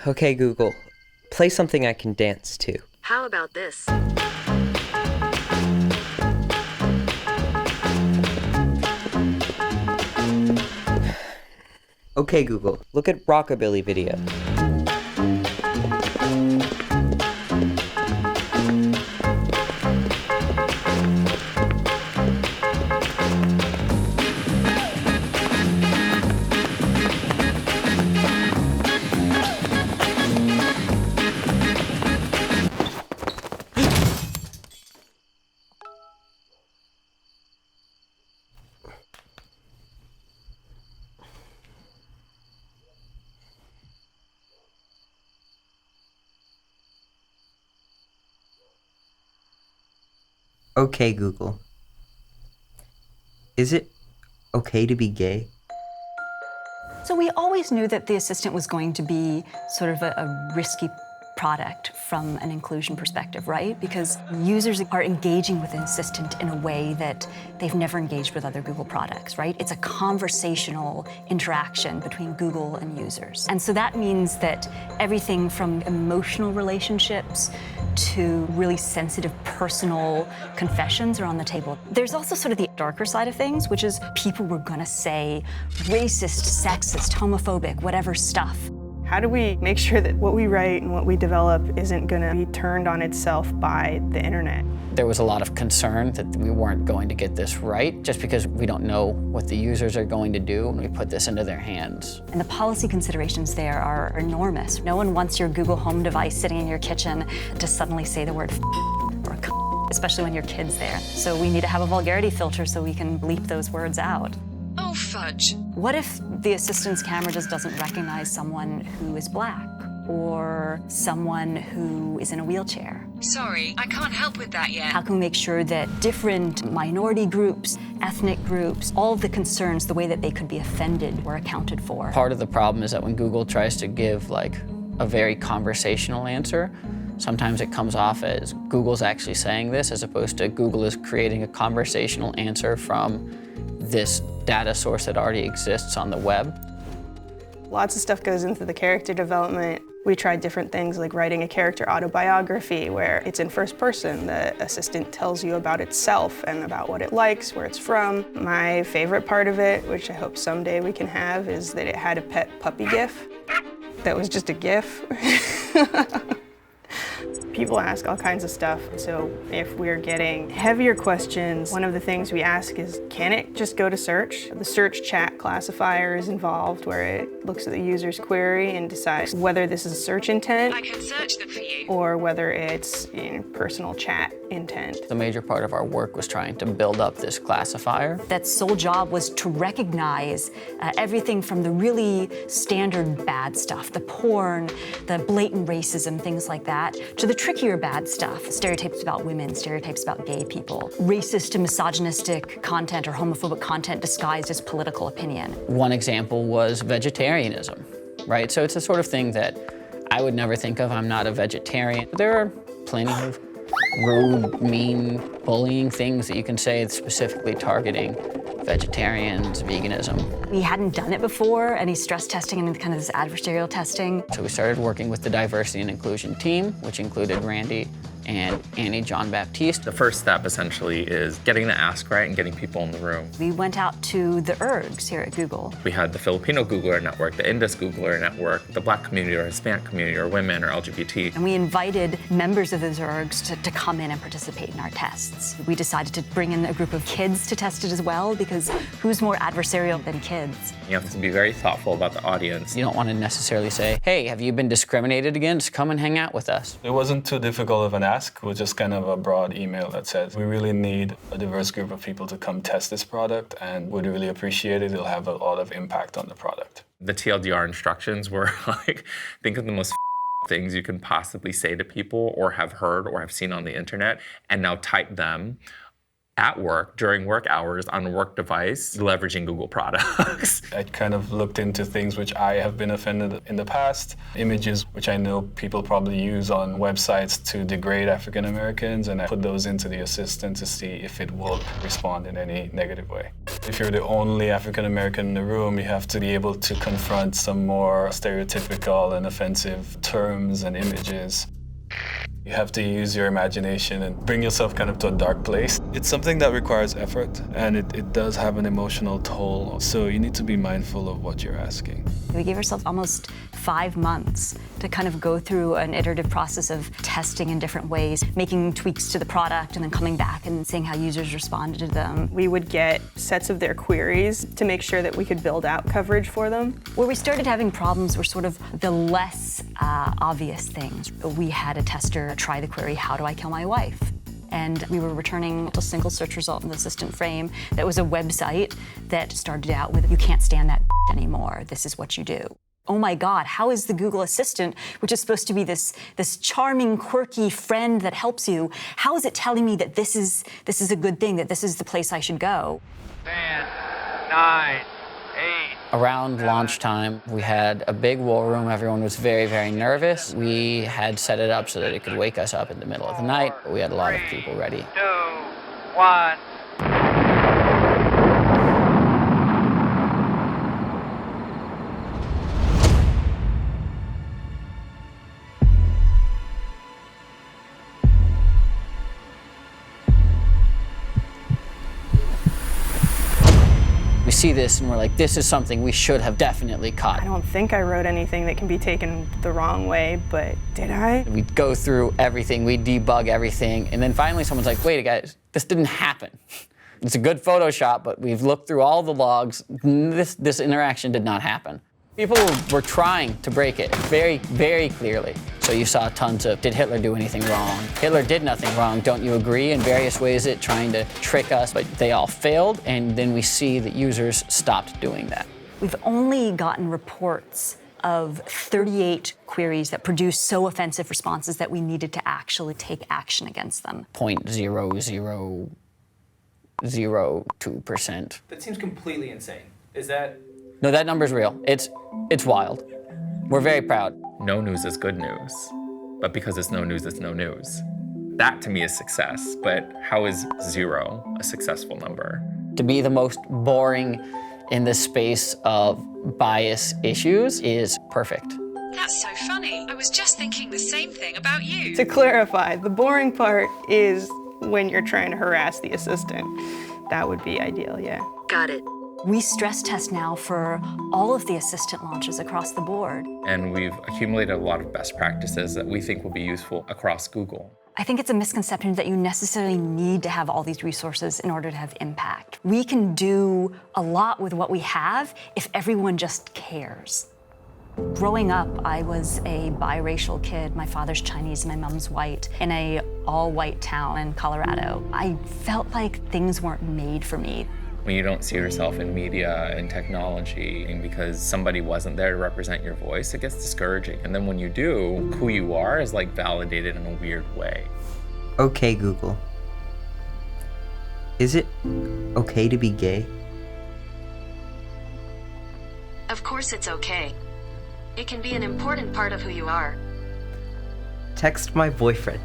Okay, Google, play something I can dance to. How about this? Okay, Google, look at rockabilly videos. Okay, Google. Is it okay to be gay? So we always knew that the assistant was going to be sort of a risky product from an inclusion perspective, right? Because users are engaging with an assistant in a way that they've never engaged with other Google products, right? It's a conversational interaction between Google and users. And so that means that everything from emotional relationships to really sensitive personal confessions are on the table. There's also sort of the darker side of things, which is people were gonna say racist, sexist, homophobic, whatever stuff. How do we make sure that what we write and what we develop isn't going to be turned on itself by the internet? There was a lot of concern that we weren't going to get this right, just because we don't know what the users are going to do when we put this into their hands. And the policy considerations there are enormous. No one wants your Google Home device sitting in your kitchen to suddenly say the word or especially when your kid's there. So we need to have a vulgarity filter so we can bleep those words out. Oh, fudge. What if the assistant's camera just doesn't recognize someone who is black or someone who is in a wheelchair? Sorry, I can't help with that yet. How can we make sure that different minority groups, ethnic groups, all of the concerns, the way that they could be offended were accounted for? Part of the problem is that when Google tries to give like a very conversational answer, sometimes it comes off as Google's actually saying this as opposed to Google is creating a conversational answer from this data source that already exists on the web. Lots of stuff goes into the character development. We tried different things like writing a character autobiography where it's in first person. The assistant tells you about itself and about what it likes, where it's from. My favorite part of it, which I hope someday we can have, is that it had a pet puppy GIF that was just a GIF. People ask all kinds of stuff, so if we're getting heavier questions, one of the things we ask is, can it just go to search? The search chat classifier is involved where it looks at the user's query and decides whether this is search intent. I can search them for you. Or whether it's personal chat intent. The major part of our work was trying to build up this classifier. That sole job was to recognize everything from the really standard bad stuff, the porn, the blatant racism, things like that, to the trickier bad stuff, stereotypes about women, stereotypes about gay people, racist and misogynistic content or homophobic content disguised as political opinion. One example was vegetarianism, right? So it's the sort of thing that I would never think of. I'm not a vegetarian. There are plenty of rude, mean, bullying things that you can say specifically targeting vegetarians, veganism. We hadn't done it before, any stress testing and kind of this adversarial testing. So we started working with the diversity and inclusion team, which included Randy and Annie John Baptiste. The first step essentially is getting the ask right and getting people in the room. We went out to the ergs here at Google. We had the Filipino Googler network, the Indus Googler network, the Black community or Hispanic community or women or LGBT. And we invited members of those ergs to come in and participate in our tests. We decided to bring in a group of kids to test it as well, because who's more adversarial than kids? You have to be very thoughtful about the audience. You don't want to necessarily say, hey, have you been discriminated against? Come and hang out with us. It wasn't too difficult of an ask. It was just kind of a broad email that says, we really need a diverse group of people to come test this product and would really appreciate it. It'll have a lot of impact on the product. The TLDR instructions were like, think of the most things you can possibly say to people or have heard or have seen on the internet, and now type them at work, during work hours, on a work device, leveraging Google products. I kind of looked into things which I have been offended in the past, images which I know people probably use on websites to degrade African Americans, and I put those into the assistant to see if it will respond in any negative way. If you're the only African American in the room, you have to be able to confront some more stereotypical and offensive terms and images. You have to use your imagination and bring yourself kind of to a dark place. It's something that requires effort, and it does have an emotional toll, so you need to be mindful of what you're asking. We gave ourselves almost 5 months to kind of go through an iterative process of testing in different ways, making tweaks to the product, and then coming back and seeing how users responded to them. We would get sets of their queries to make sure that we could build out coverage for them. Where we started having problems were sort of the less obvious things. We had a tester try the query, how do I kill my wife? And we were returning a single search result in the assistant frame that was a website that started out with, you can't stand that anymore, this is what you do. Oh my God, how is the Google Assistant, which is supposed to be this charming, quirky friend that helps you, how is it telling me that this is a good thing, that this is the place I should go? 10, 9, 8. Around launch time, we had a big war room. Everyone was very, very nervous. We had set it up so that it could wake us up in the middle of the night. We had a lot of people ready. 2, 1. We see this and we're like, this is something we should have definitely caught. I don't think I wrote anything that can be taken the wrong way, but did I? We'd go through everything, we'd debug everything, and then finally someone's like, wait, guys, this didn't happen. It's a good Photoshop, but we've looked through all the logs. This interaction did not happen. People were trying to break it very, very clearly. So you saw tons of, did Hitler do anything wrong? Hitler did nothing wrong, don't you agree? In various ways trying to trick us, but they all failed, and then we see that users stopped doing that. We've only gotten reports of 38 queries that produced so offensive responses that we needed to actually take action against them. 0.0002%. That seems completely insane. Is that? No, that number's real. It's wild. We're very proud. No news is good news, but because it's no news, it's no news. That to me is success, but how is 0 a successful number? To be the most boring in the space of bias issues is perfect. That's so funny. I was just thinking the same thing about you. To clarify, the boring part is when you're trying to harass the assistant. That would be ideal, yeah. Got it. We stress test now for all of the assistant launches across the board. And we've accumulated a lot of best practices that we think will be useful across Google. I think it's a misconception that you necessarily need to have all these resources in order to have impact. We can do a lot with what we have if everyone just cares. Growing up, I was a biracial kid. My father's Chinese, my mom's white, in a all-white town in Colorado. I felt like things weren't made for me. When you don't see yourself in media and technology, and because somebody wasn't there to represent your voice, it gets discouraging. And then when you do, who you are is like validated in a weird way. Okay, Google. Is it okay to be gay? Of course it's okay. It can be an important part of who you are. Text my boyfriend.